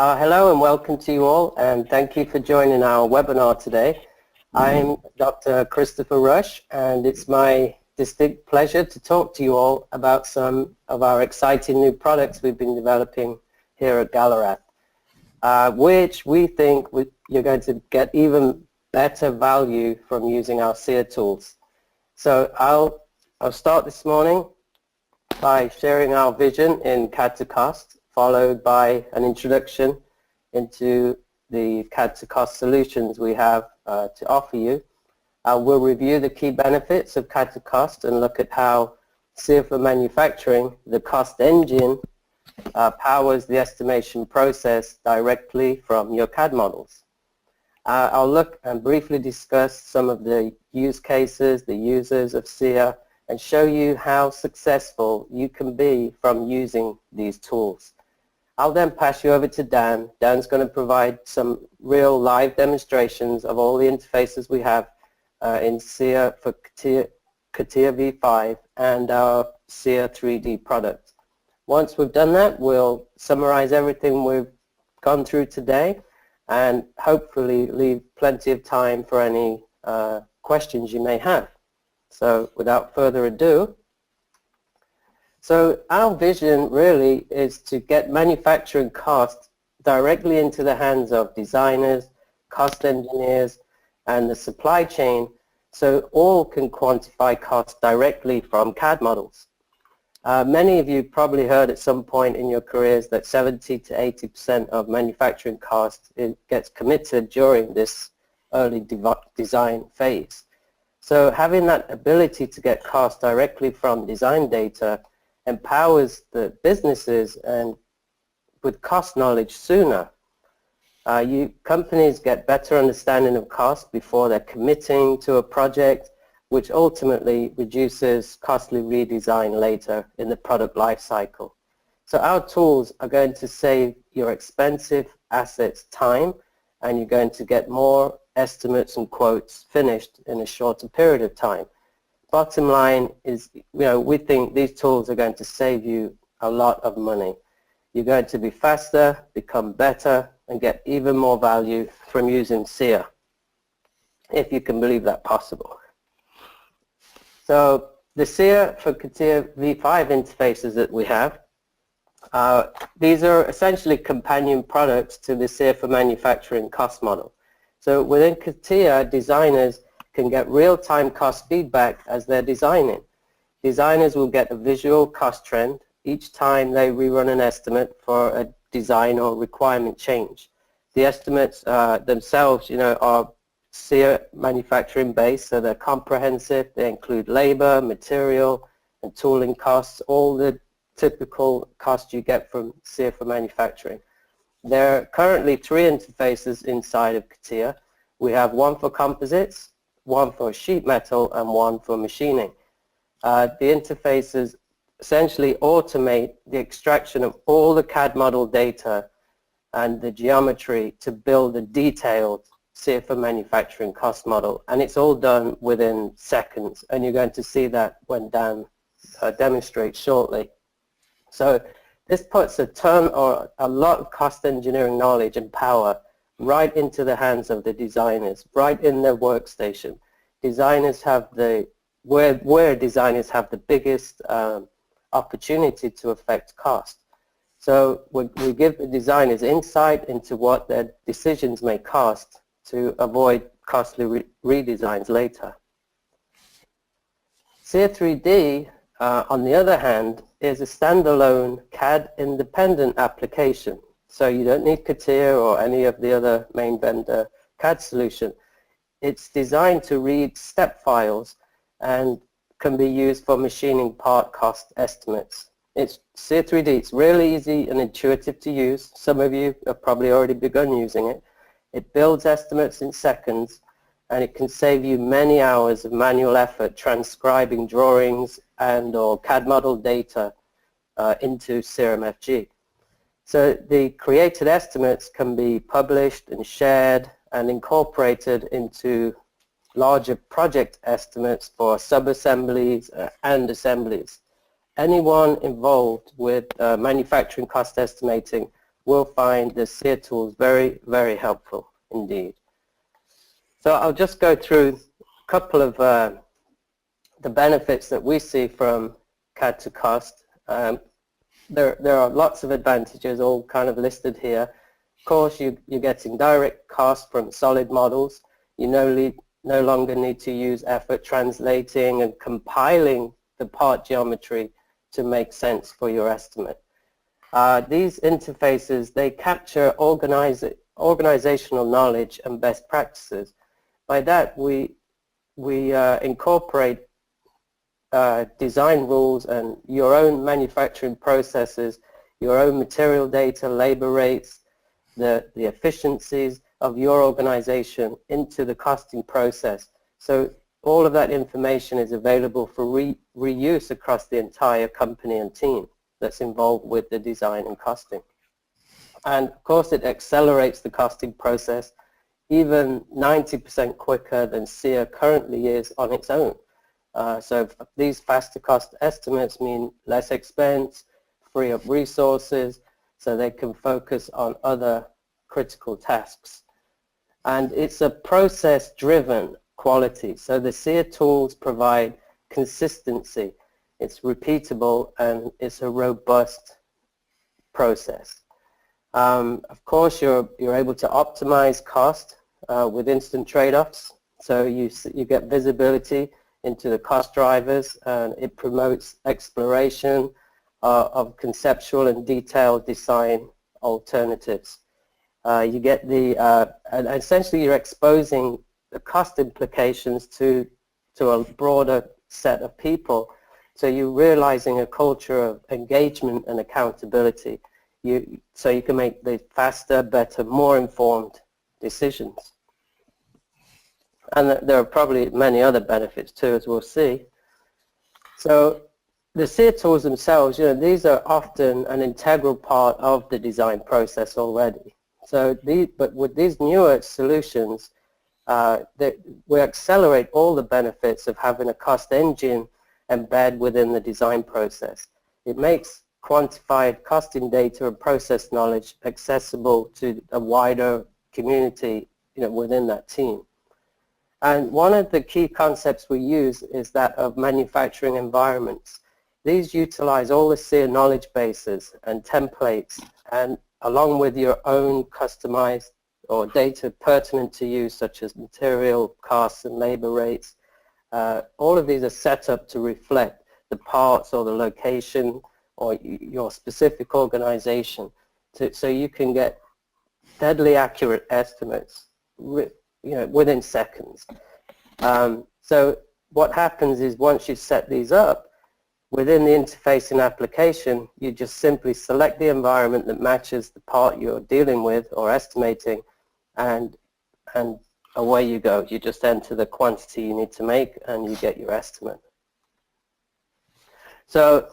Hello and welcome to you all, and thank you for joining our webinar today. I'm Dr. Christopher Rush, and it's my distinct pleasure to talk to you all about some of our exciting new products we've been developing here at Galorath, which we think you're going to get even better value from using our SEER tools. So I'll start this morning by sharing our vision in CAD to cost, followed by an introduction into the CAD to cost solutions we have to offer you. We'll review the key benefits of CAD to cost and look at how SEER for manufacturing, the cost engine, powers the estimation process directly from your CAD models. I'll look and briefly discuss some of the use cases, the users of SEER, and show you how successful you can be from using these tools. I'll then pass you over to Dan. Dan's going to provide some real live demonstrations of all the interfaces we have in SEER for CATIA V5 and our SEER 3D product. Once we've done that, we'll summarize everything we've gone through today and hopefully leave plenty of time for any questions you may have. So without further ado, so our vision really is to get manufacturing costs directly into the hands of designers, cost engineers, and the supply chain, so all can quantify costs directly from CAD models. Many of you probably heard at some point in your careers that 70 to 80% of manufacturing costs gets committed during this early design phase. So having that ability to get costs directly from design data empowers the businesses and with cost knowledge sooner. Companies get better understanding of cost before they're committing to a project, which ultimately reduces costly redesign later in the product life cycle. So our tools are going to save your expensive assets time, and you're going to get more estimates and quotes finished in a shorter period of time. Bottom line is, we think these tools are going to save you a lot of money. You're going to be faster, become better, and get even more value from using SEER, if you can believe that possible. So the SEER for CATIA V5 interfaces that we have, these are essentially companion products to the SEER for manufacturing cost model. So within CATIA, designers can get real-time cost feedback as they're designing. Designers will get a visual cost trend each time they rerun an estimate for a design or requirement change. The estimates themselves, are SEER manufacturing based, so they're comprehensive. They include labor, material, and tooling costs, all the typical costs you get from SEER for manufacturing. There are currently 3 interfaces inside of CATIA. We have one for composites, one for sheet metal, and one for machining. The interfaces essentially automate the extraction of all the CAD model data and the geometry to build a detailed SEER for manufacturing cost model, and it's all done within seconds, and you're going to see that when Dan demonstrates shortly. So this puts a lot of cost engineering knowledge and power right into the hands of the designers, right in their workstation. Designers have where designers have the biggest opportunity to affect cost. So we give the designers insight into what their decisions may cost to avoid costly redesigns later. SEER 3D, on the other hand, is a standalone CAD independent application. So you don't need CATIA or any of the other main vendor CAD solution. It's designed to read step files and can be used for machining part cost estimates. It's SEER 3D. It's really easy and intuitive to use. Some of you have probably already begun using it. It builds estimates in seconds, and it can save you many hours of manual effort transcribing drawings and or CAD model data into SEER-MFG. So the created estimates can be published and shared and incorporated into larger project estimates for sub-assemblies and assemblies. Anyone involved with manufacturing cost estimating will find the SEER tools very, very helpful indeed. So I'll just go through a couple of the benefits that we see from CAD to cost. There are lots of advantages, all kind of listed here. Of course, you're getting direct cost from solid models. You no longer need to use effort translating and compiling the part geometry to make sense for your estimate. These interfaces, they capture organizational knowledge and best practices. By that, we incorporate design rules and your own manufacturing processes, your own material data, labor rates, the efficiencies of your organization into the costing process. So all of that information is available for reuse across the entire company and team that's involved with the design and costing. And of course it accelerates the costing process even 90% quicker than SEER currently is on its own. So these faster cost estimates mean less expense, free up resources, so they can focus on other critical tasks. And it's a process-driven quality. So the SEER tools provide consistency. It's repeatable and it's a robust process. Of course, you're able to optimize cost with instant trade-offs. So you get visibility into the cost drivers, and it promotes exploration of conceptual and detailed design alternatives. You get and essentially you're exposing the cost implications to a broader set of people. So you're realizing a culture of engagement and accountability. So you can make the faster, better, more informed decisions. And there are probably many other benefits too, as we'll see. So the SEER tools themselves, these are often an integral part of the design process already. So but with these newer solutions, we accelerate all the benefits of having a cost engine embedded within the design process. It makes quantified costing data and process knowledge accessible to a wider community within that team. And one of the key concepts we use is that of manufacturing environments. These utilize all the SEER knowledge bases and templates, and along with your own customized or data pertinent to you, such as material costs and labor rates. All of these are set up to reflect the parts or the location or your specific organization, so you can get deadly accurate estimates within seconds. So what happens is once you set these up, within the interfacing application, you just simply select the environment that matches the part you're dealing with or estimating, and away you go. You just enter the quantity you need to make and you get your estimate. So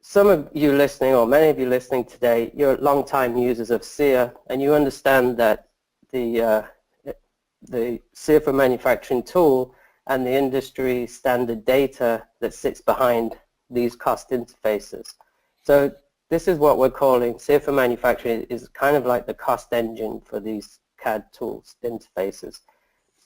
some of you listening, or many of you listening today, you're long-time users of SEER, and you understand that the SEER for manufacturing tool and the industry standard data that sits behind these cost interfaces. So this is what we're calling SEER for manufacturing, is kind of like the cost engine for these CAD tools interfaces.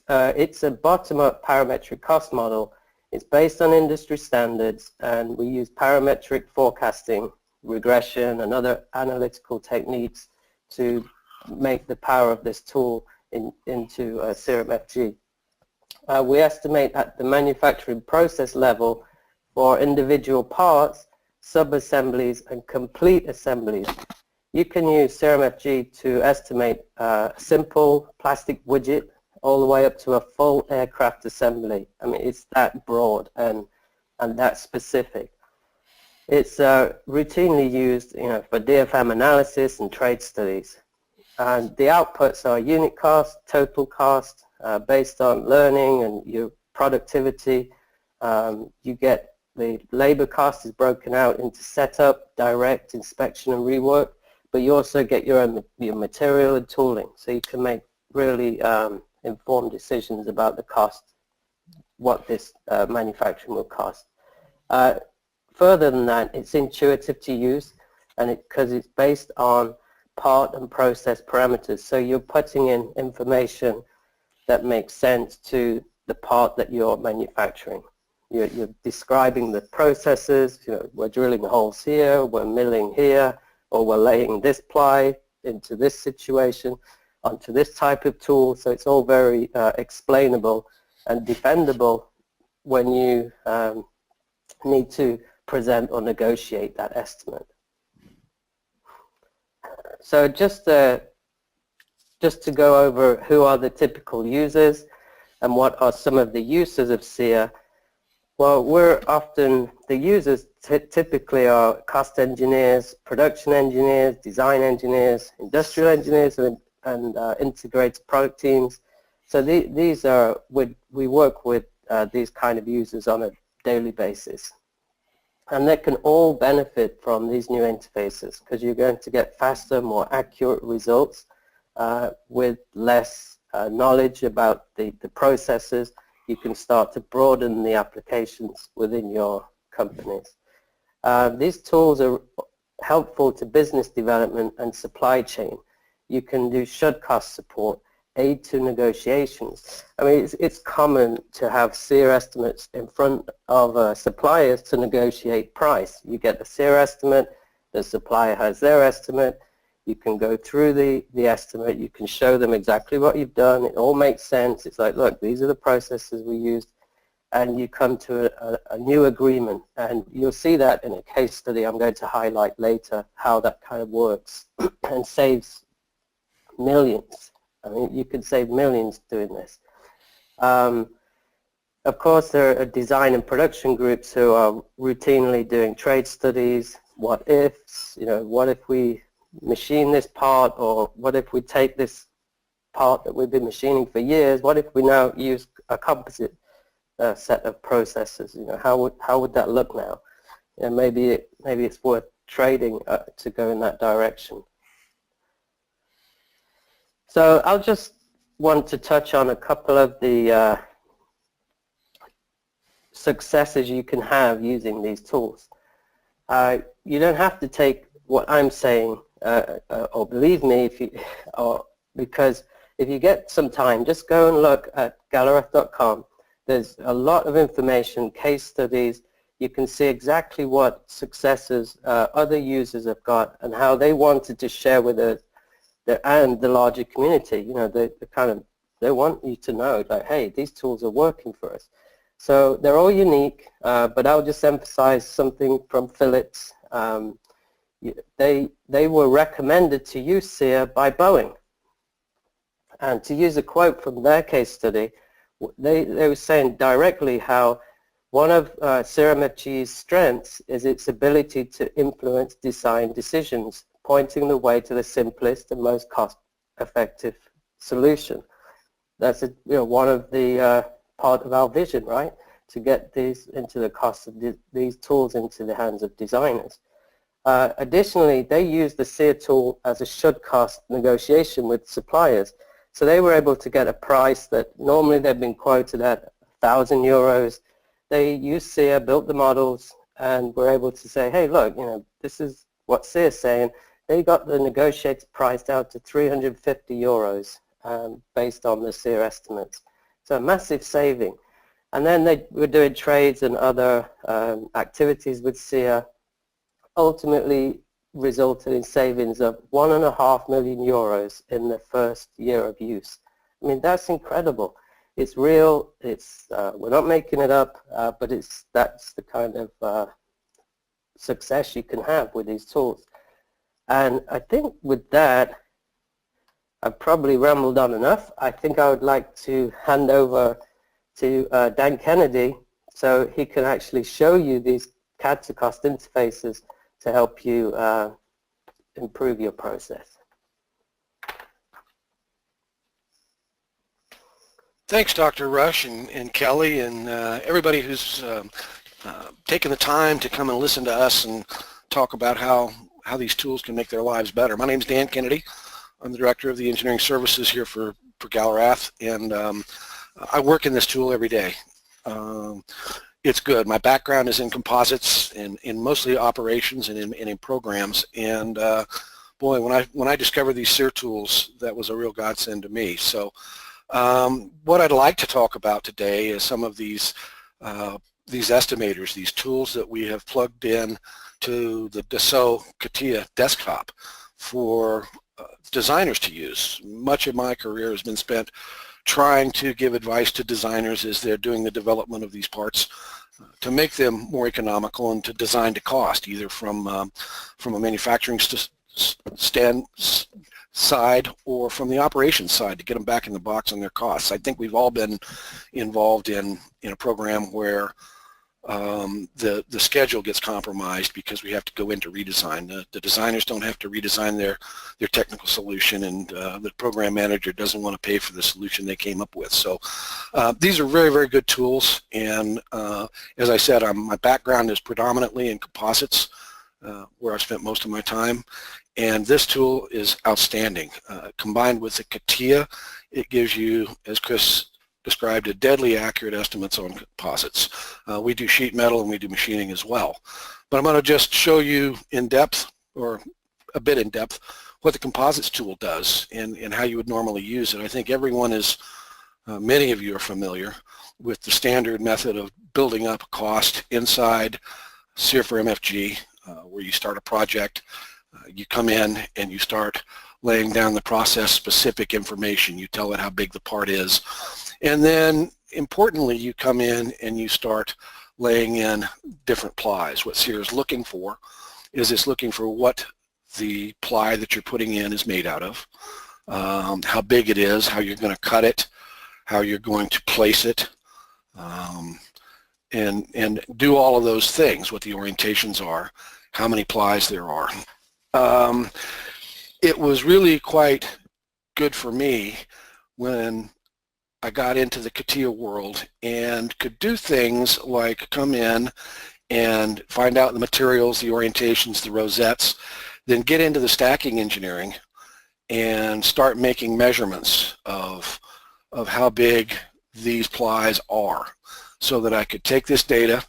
It's a bottom-up parametric cost model. It's based on industry standards, and we use parametric forecasting, regression, and other analytical techniques to make the power of this tool into SEER FG. We estimate at the manufacturing process level for individual parts, sub-assemblies, and complete assemblies. You can use SEER FG to estimate a simple plastic widget all the way up to a full aircraft assembly. I mean, it's that broad and that specific. It's routinely used, for DFM analysis and trade studies. And the outputs are unit cost, total cost, based on learning and your productivity. You get the labor cost is broken out into setup, direct, inspection, and rework, but you also get your material and tooling, so you can make really informed decisions about the cost, what this manufacturing will cost. Further than that, it's intuitive to use. and because it's based on part and process parameters. So you're putting in information that makes sense to the part that you're manufacturing. You're describing the processes, we're drilling holes here, we're milling here, or we're laying this ply into this situation, onto this type of tool. So it's all very explainable and defendable when you need to present or negotiate that estimate. So just to go over who are the typical users and what are some of the uses of SEER. Well, the users typically are cost engineers, production engineers, design engineers, industrial engineers, and integrated product teams. So we work with these kind of users on a daily basis. And they can all benefit from these new interfaces because you're going to get faster, more accurate results with less knowledge about the processes. You can start to broaden the applications within your companies. These tools are helpful to business development and supply chain. You can do should cost support, aid to negotiations. I mean, it's common to have SEER estimates in front of suppliers to negotiate price. You get the SEER estimate, the supplier has their estimate, you can go through the estimate, you can show them exactly what you've done, it all makes sense. It's like, look, these are the processes we used, and you come to a new agreement, and you'll see that in a case study I'm going to highlight later, how that kind of works and saves millions. I mean, you could save millions doing this. Of course, there are design and production groups who are routinely doing trade studies, what ifs, what if we machine this part, or what if we take this part that we've been machining for years, what if we now use a composite set of processes, how would that look now? And maybe it's worth trading to go in that direction. So I'll just want to touch on a couple of the successes you can have using these tools. You don't have to take what I'm saying or believe me because if you get some time, just go and look at Galorath.com. There's a lot of information, case studies. You can see exactly what successes other users have got and how they wanted to share with us and the larger community. They want you to know that, hey, these tools are working for us. So they're all unique, but I'll just emphasize something from Philips. They were recommended to use SEER by Boeing. And to use a quote from their case study, they were saying directly how one of SEER MFG's strengths is its ability to influence design decisions, pointing the way to the simplest and most cost-effective solution. That's one of the part of our vision, right? To get these into the cost of these tools into the hands of designers. Additionally, they use the SEER tool as a should cost negotiation with suppliers. So they were able to get a price that normally they've been quoted at €1,000. They used SEER, built the models, and were able to say, hey, look, this is what SEER's saying. They got the negotiated price down to €350 based on the SEER estimates. So a massive saving. And then they were doing trades and other activities with SEER, ultimately resulted in savings of €1.5 million in the first year of use. I mean, that's incredible. It's real. We're not making it up, but that's the kind of success you can have with these tools. And I think with that, I've probably rambled on enough. I think I would like to hand over to Dan Kennedy so he can actually show you these CAD to cost interfaces to help you improve your process. Thanks, Dr. Rush and Kelly and everybody who's taken the time to come and listen to us and talk about how these tools can make their lives better. My name is Dan Kennedy. I'm the Director of the Engineering Services here for Galorath, and I work in this tool every day. it's good. My background is in composites and in mostly operations and in programs. And boy, when I discovered these SEER tools, that was a real godsend to me. So what I'd like to talk about today is some of these estimators, these tools that we have plugged in to the Dassault CATIA desktop for designers to use. Much of my career has been spent trying to give advice to designers as they're doing the development of these parts to make them more economical and to design to cost, either from a manufacturing side or from the operations side to get them back in the box on their costs. I think we've all been involved in a program where the schedule gets compromised because we have to go into redesign. The designers don't have to redesign their technical solution, and the program manager doesn't want to pay for the solution they came up with. So these are very, very good tools, and as I said, my background is predominantly in composites, where I've spent most of my time, and this tool is outstanding. Combined with the CATIA, it gives you, as Chris described, a deadly accurate estimates on composites. We do sheet metal and we do machining as well. But I'm going to just show you in depth, or a bit in depth, what the composites tool does and how you would normally use it. I think everyone is, many of you are familiar with the standard method of building up a cost inside SEER for MFG, where you start a project, you come in and you start laying down the process specific information. You tell it how big the part is. And then, importantly, you come in and you start laying in different plies. What SEER is looking for is it's looking for what the ply that you're putting in is made out of, how big it is, how you're going to cut it, how you're going to place it, and do all of those things, what the orientations are, how many plies there are. It was really quite good for me when I got into the CATIA world and could do things like come in and find out the materials, the orientations, the rosettes, then get into the stacking engineering and start making measurements of how big these plies are, so that I could take this data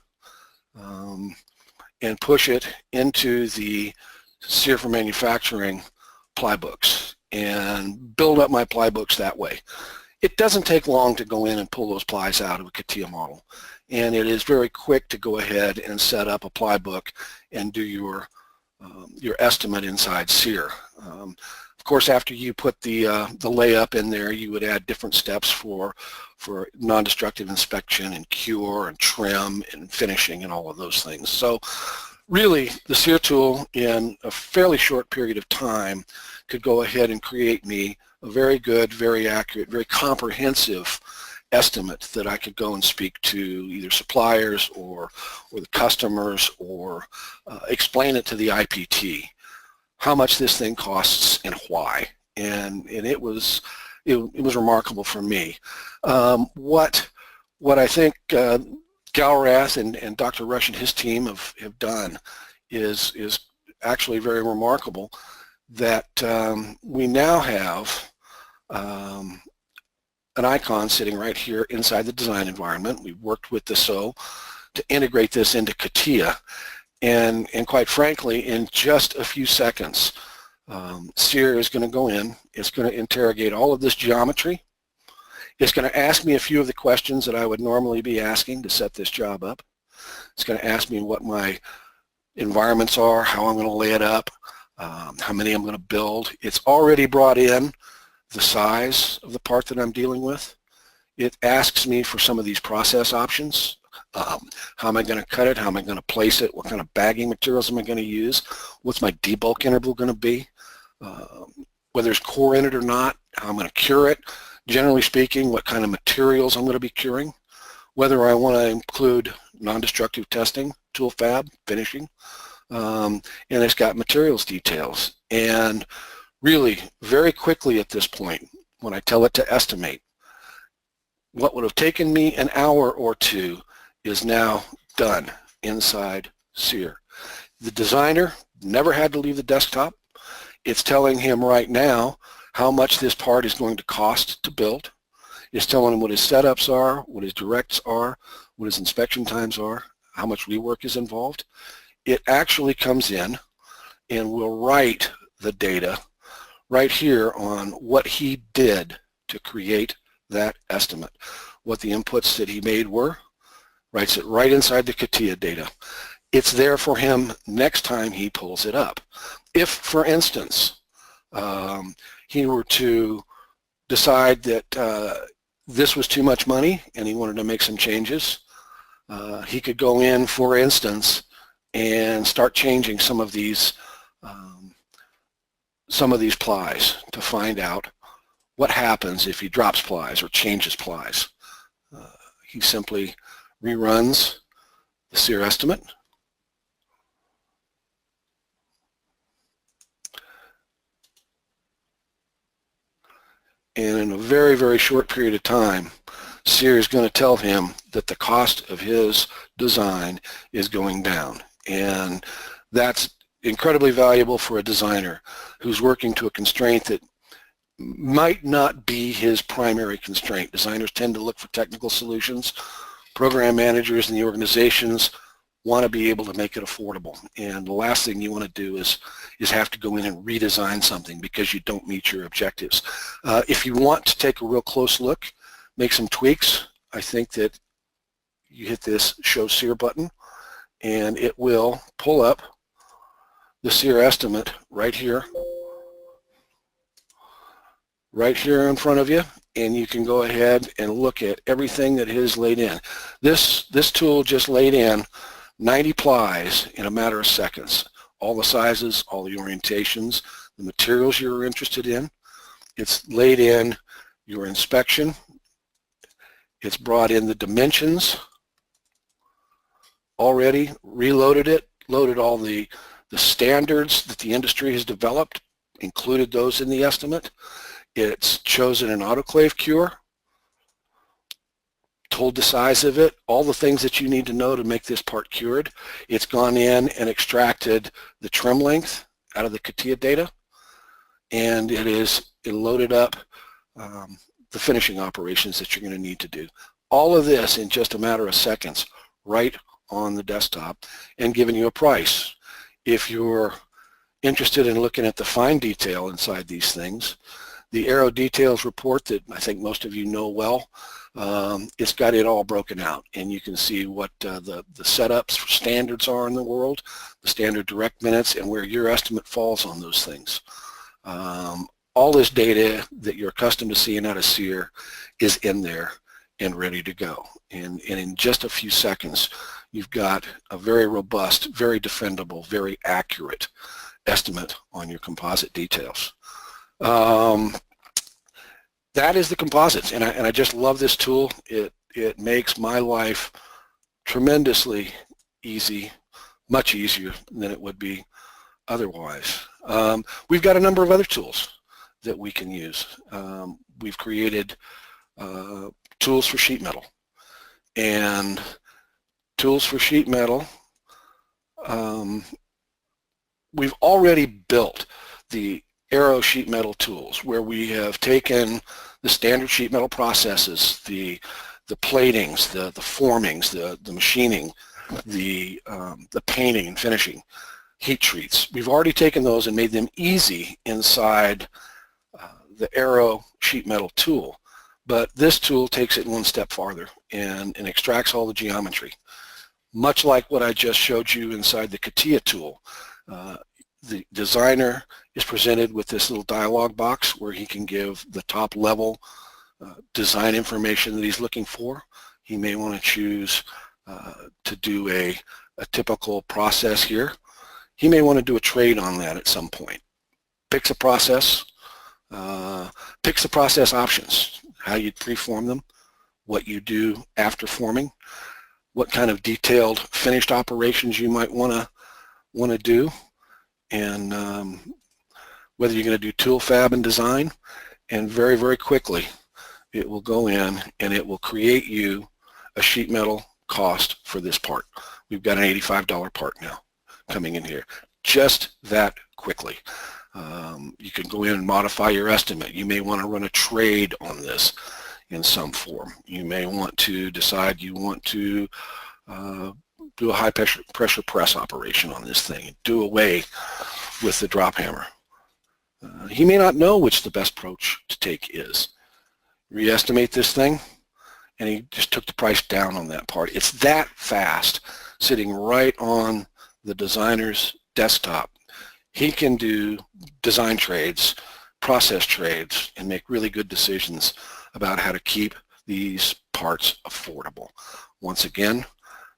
and push it into the SEER for manufacturing ply books and build up my ply books that way. It doesn't take long to go in and pull those plies out of a CATIA model, and it is very quick to go ahead and set up a ply book and do your estimate inside SEER. Of course, after you put the layup in there, you would add different steps for non-destructive inspection and cure and trim and finishing and all of those things. So really, the SEER tool in a fairly short period of time could go ahead and create me a very good, very accurate, very comprehensive estimate that I could go and speak to either suppliers or the customers, or explain it to the IPT, how much this thing costs and why. And it was remarkable for me. What I think Galorath and Dr. Rush and his team have done is actually very remarkable, that we now have an icon sitting right here inside the design environment. We've worked with Dassault to integrate this into CATIA, and quite frankly, in just a few seconds, SEER is going to go in, it's going to interrogate all of this geometry, it's going to ask me a few of the questions that I would normally be asking to set this job up. It's going to ask me what my environments are, how I'm going to lay it up, how many I'm going to build. It's already brought in the size of the part that I'm dealing with. It asks me for some of these process options. How am I going to cut it? How am I going to place it? What kind of bagging materials am I going to use? What's my debulk interval going to be? Whether it's core in it or not, how I'm going to cure it. Generally speaking, what kind of materials I'm going to be curing. Whether I want to include non-destructive testing, tool fab, finishing. And it's got materials details. And really, very quickly at this point, when I tell it to estimate, what would have taken me an hour or two is now done inside SEER. The designer never had to leave the desktop. It's telling him right now how much this part is going to cost to build. It's telling him what his setups are, what his directs are, what his inspection times are, how much rework is involved. It actually comes in and will write the data right here on what he did to create that estimate, what the inputs that he made were, writes it right inside the CATIA data. It's there for him next time he pulls it up. If, for instance, he were to decide that this was too much money and he wanted to make some changes, he could go in, for instance, and start changing some of these plies to find out what happens if he drops plies or changes plies. He simply reruns the SEER estimate. And in a very, very short period of time, SEER is going to tell him that the cost of his design is going down. And that's incredibly valuable for a designer who's working to a constraint that might not be his primary constraint. Designers tend to look for technical solutions. Program managers in the organizations want to be able to make it affordable. And the last thing you want to do is have to go in and redesign something because you don't meet your objectives. If you want to take a real close look, make some tweaks, I think that you hit this Show SEER button and it will pull up the SEER estimate right here in front of you, and you can go ahead and look at everything that is laid in. This tool just laid in 90 plies in a matter of seconds. All the sizes, all the orientations, the materials you're interested in. It's laid in your inspection. It's brought in the dimensions already, reloaded it, loaded all the standards that the industry has developed, included those in the estimate. It's chosen an autoclave cure, told the size of it, all the things that you need to know to make this part cured. It's gone in and extracted the trim length out of the CATIA data, and it loaded up the finishing operations that you're going to need to do. All of this in just a matter of seconds right on the desktop and giving you a price. If you're interested in looking at the fine detail inside these things, the Aero Details report that I think most of you know well, it's got it all broken out, and you can see what the setups for standards are in the world, the standard direct minutes, and where your estimate falls on those things. All this data that you're accustomed to seeing out of SEER is in there and ready to go. And in just a few seconds, you've got a very robust, very defendable, very accurate estimate on your composite details. That is the composites, and I just love this tool. It makes my life tremendously easy, much easier than it would be otherwise. We've got a number of other tools that we can use. We've created tools for sheet metal, and tools for sheet metal, we've already built the Aero sheet metal tools where we have taken the standard sheet metal processes, the platings, the formings, the machining, the painting and finishing, heat treats. We've already taken those and made them easy inside the Aero sheet metal tool, but this tool takes it one step farther and extracts all the geometry. Much like what I just showed you inside the CATIA tool, the designer is presented with this little dialog box where he can give the top level design information that he's looking for. He may want to choose to do a typical process here. He may want to do a trade on that at some point. Picks a process, picks the process options, how you preform them, what you do after forming, what kind of detailed finished operations you might want to do, and whether you're going to do tool fab and design, and very, very quickly it will go in and it will create you a sheet metal cost for this part. We've got an $85 part now coming in here, just that quickly. You can go in and modify your estimate. You may want to run a trade on this. in some form. You may want to decide you want to do a high pressure press operation on this thing, do away with the drop hammer. He may not know which the best approach to take is. Re-estimate this thing, and he just took the price down on that part. It's that fast, sitting right on the designer's desktop. He can do design trades, process trades, and make really good decisions about how to keep these parts affordable. Once again,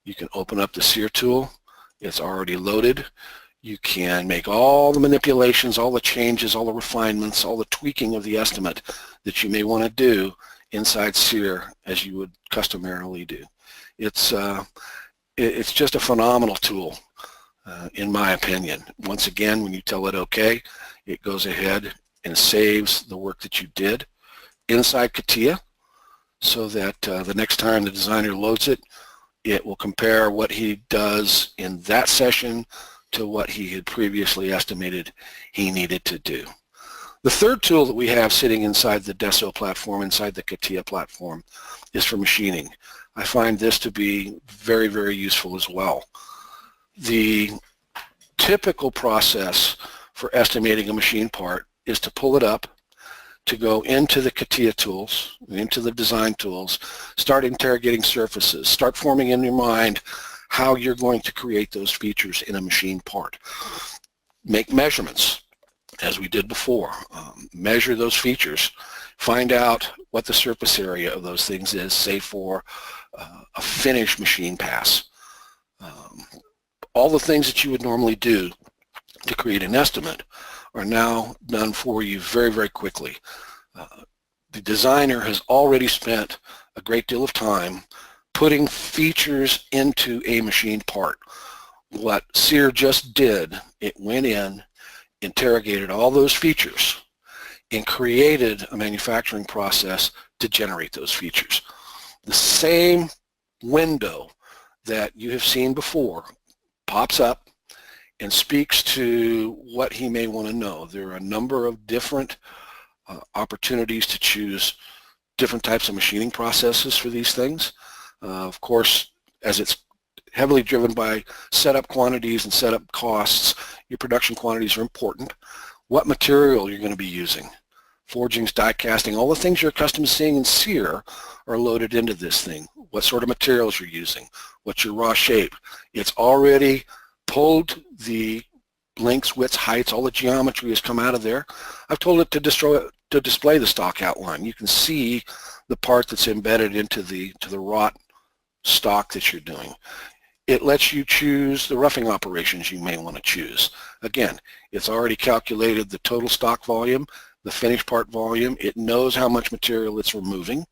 you can open up the SEER tool. It's already loaded. You can make all the manipulations, all the changes, all the refinements, all the tweaking of the estimate that you may want to do inside SEER as you would customarily do. It's just a phenomenal tool, in my opinion. Once again, when you tell it OK, it goes ahead and saves the work that you did inside CATIA, so that the next time the designer loads it, it will compare what he does in that session to what he had previously estimated he needed to do. The third tool that we have sitting inside the DESO platform, inside the CATIA platform, is for machining. I find this to be very, very useful as well. The typical process for estimating a machine part is to pull it up, to go into the CATIA tools, into the design tools, start interrogating surfaces, start forming in your mind how you're going to create those features in a machine part. Make measurements, as we did before. Measure those features. Find out what the surface area of those things is, say for a finished machine pass. All the things that you would normally do to create an estimate are now done for you very, very quickly. The designer has already spent a great deal of time putting features into a machine part. What SEER just did, it went in, interrogated all those features, and created a manufacturing process to generate those features. The same window that you have seen before pops up and speaks to what he may want to know. There are a number of different opportunities to choose different types of machining processes for these things. Of course, as it's heavily driven by setup quantities and setup costs, your production quantities are important. What material you're going to be using, forgings, die casting, all the things you're accustomed to seeing in SEER are loaded into this thing. What sort of materials you're using, what's your raw shape. It's already pulled the lengths, widths, heights, all the geometry has come out of there. I've told it to display the stock outline. You can see the part that's embedded into the wrought stock that you're doing. It lets you choose the roughing operations you may want to choose. Again, it's already calculated the total stock volume, the finished part volume. It knows how much material it's removing.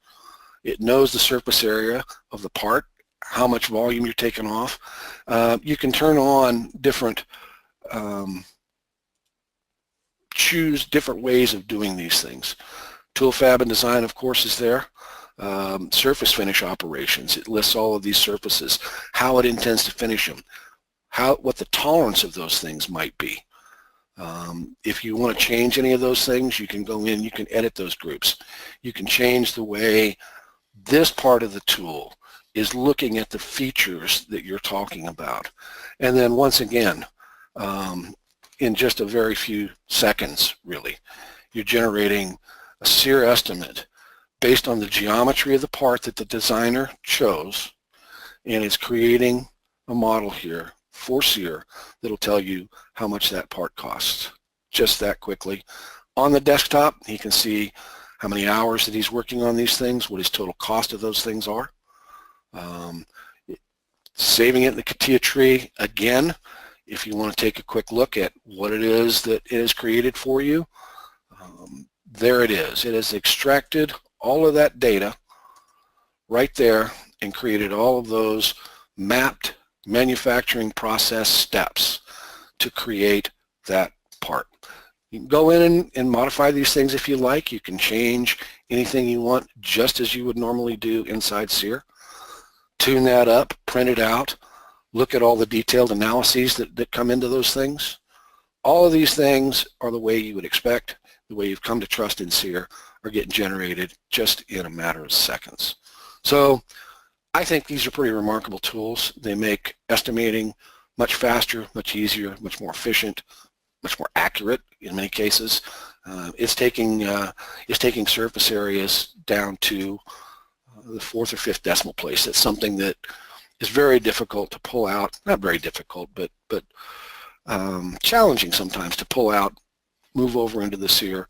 It knows the surface area of the part, how much volume you're taking off. You can turn on different, choose different ways of doing these things. Tool fab and design, of course, is there. Surface finish operations, it lists all of these surfaces, how it intends to finish them, what the tolerance of those things might be. If you want to change any of those things, you can go in, you can edit those groups. You can change the way this part of the tool is looking at the features that you're talking about. And then once again, in just a very few seconds, really, you're generating a SEER estimate based on the geometry of the part that the designer chose, and is creating a model here for SEER that'll tell you how much that part costs. Just that quickly. On the desktop, he can see how many hours that he's working on these things, what his total cost of those things are. Saving it in the CATIA tree, again, if you want to take a quick look at what it is that it has created for you, there it is. It has extracted all of that data right there and created all of those mapped manufacturing process steps to create that part. You can go in and modify these things if you like. You can change anything you want just as you would normally do inside SEER. Tune that up, print it out, look at all the detailed analyses that come into those things. All of these things are the way you would expect the way you've come to trust in SEER, are getting generated just in a matter of seconds. So I think these are pretty remarkable tools. They make estimating much faster, much easier, much more efficient, much more accurate in many cases. It's taking surface areas down to the 4th or 5th decimal place. That's something that is very difficult to pull out. Not very difficult, but challenging sometimes to pull out, move over into the SEER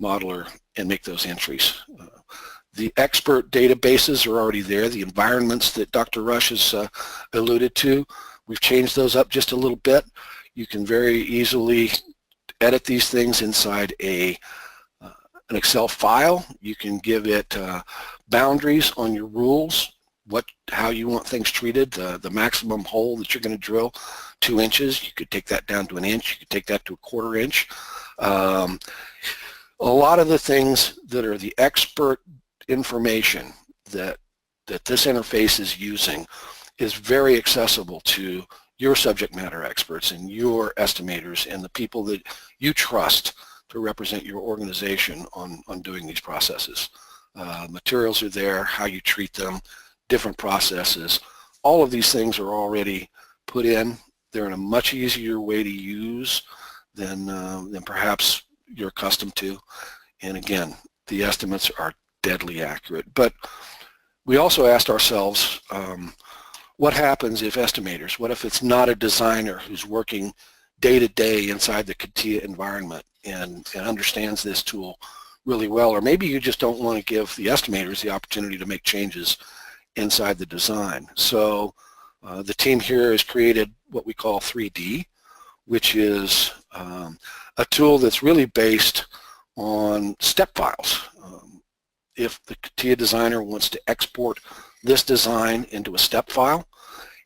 modeler, and make those entries. The expert databases are already there. The environments that Dr. Rush has alluded to, we've changed those up just a little bit. You can very easily edit these things inside an Excel file. You can give it boundaries on your rules, how you want things treated, the maximum hole that you're going to drill, 2 inches. You could take that down to 1 inch. You could take that to 1/4 inch. A lot of the things that are the expert information that this interface is using is very accessible to your subject matter experts and your estimators and the people that you trust to represent your organization on doing these processes. Materials are there, how you treat them, different processes. All of these things are already put in. They're in a much easier way to use than perhaps you're accustomed to. And again, the estimates are deadly accurate. But we also asked ourselves, what happens if estimators, what if it's not a designer who's working day to day inside the CATIA environment and understands this tool really well, or maybe you just don't want to give the estimators the opportunity to make changes inside the design. So the team here has created what we call 3D, which is a tool that's really based on step files. If the CATIA designer wants to export this design into a step file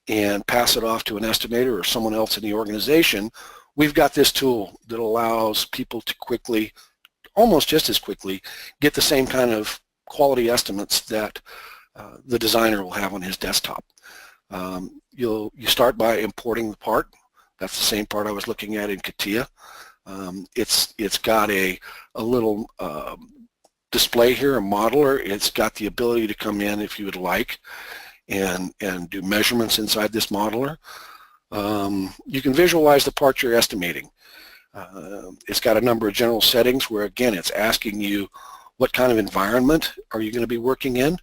and pass it off to an estimator or someone else in the organization, we've got this tool that allows people to quickly, almost just as quickly, get the same kind of quality estimates that the designer will have on his desktop. You start by importing the part. That's the same part I was looking at in CATIA. It's got a little display here, a modeler. It's got the ability to come in if you would like and do measurements inside this modeler. You can visualize the part you're estimating. It's got a number of general settings where, again, it's asking you what kind of environment are you going to be working in,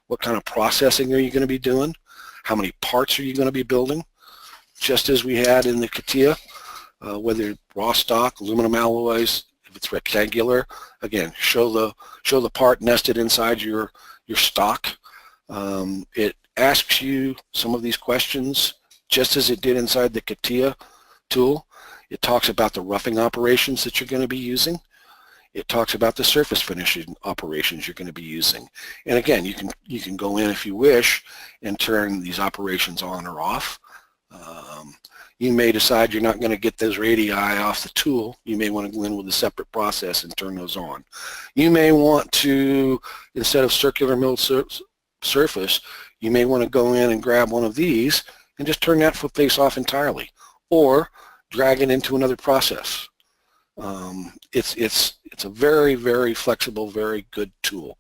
what kind of processing are you going to be doing, how many parts are you going to be building, just as we had in the CATIA, whether raw stock, aluminum alloys, if it's rectangular, again, show the part nested inside your stock. It asks you some of these questions just as it did inside the CATIA tool. It talks about the roughing operations that you're going to be using. It talks about the surface finishing operations you're going to be using. And again, you can go in if you wish and turn these operations on or off. You may decide you're not going to get those radii off the tool. You may want to go in with a separate process and turn those on. You may want to, instead of circular milled surface, you may want to go in and grab one of these and just turn that face off entirely, or drag it into another process. It's a very, very flexible, very good tool.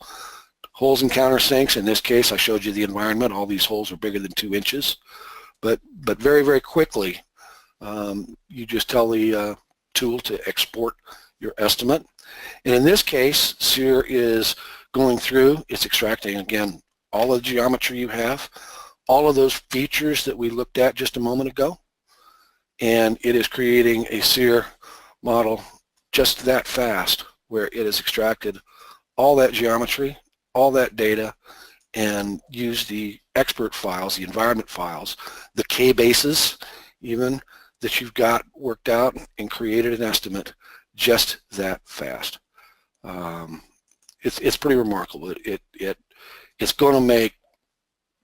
Holes and countersinks, in this case I showed you the environment. All these holes are bigger than 2 inches. But very, very quickly, you just tell the tool to export your estimate. And in this case, SEER is going through, it's extracting, again, all of the geometry you have, all of those features that we looked at just a moment ago, and it is creating a SEER model just that fast, where it has extracted all that geometry, all that data, and used the expert files, the environment files, the K-bases even, that you've got worked out and created an estimate just that fast. It's pretty remarkable. It's going to make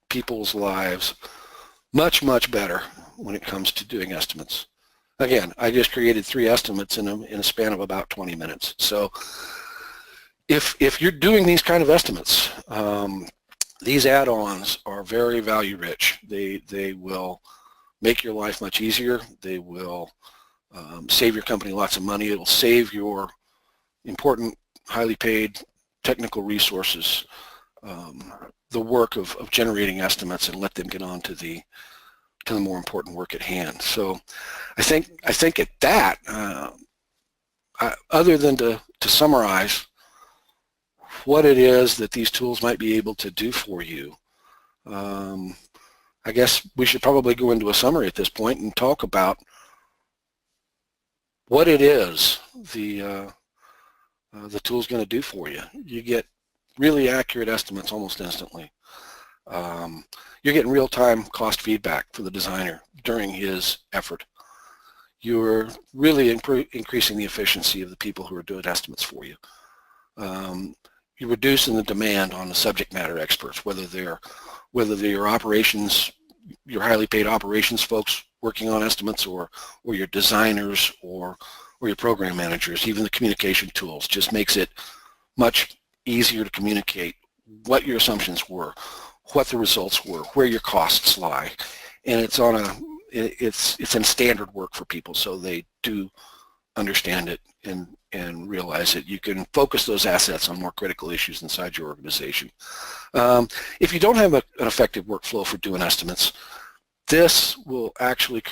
people's lives much, much better when it comes to doing estimates. Again, I just created 3 estimates in a span of about 20 minutes. So if you're doing these kind of estimates, these add-ons are very value rich. They will make your life much easier. They will save your company lots of money. It'll save your important, highly paid technical resources the work of generating estimates and let them get on to the more important work at hand. So I think at that, other than to summarize what it is that these tools might be able to do for you, I guess we should probably go into a summary at this point and talk about what it is the tool's going to do for you. You get really accurate estimates almost instantly. You're getting real-time cost feedback for the designer during his effort. You're really increasing the efficiency of the people who are doing estimates for you. You're reducing the demand on the subject matter experts, whether they're your operations, your highly paid operations folks working on estimates, or your designers, or your program managers. Even the communication tools just makes it much easier to communicate what your assumptions were, what the results were, where your costs lie, and it's in standard work for people, so they do understand it and realize that you can focus those assets on more critical issues inside your organization. If you don't have an effective workflow for doing estimates, this will actually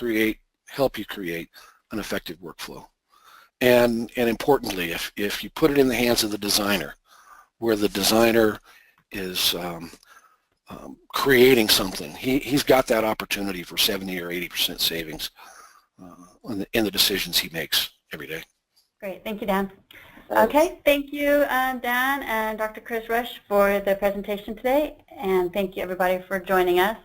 help you create an effective workflow. And importantly, if you put it in the hands of the designer, where the designer is creating something, he's got that opportunity for 70 or 80% savings in the decisions he makes every day. Great, thank you, Dan. Thanks. Okay, thank you, Dan and Dr. Chris Rush for the presentation today, and thank you everybody for joining us.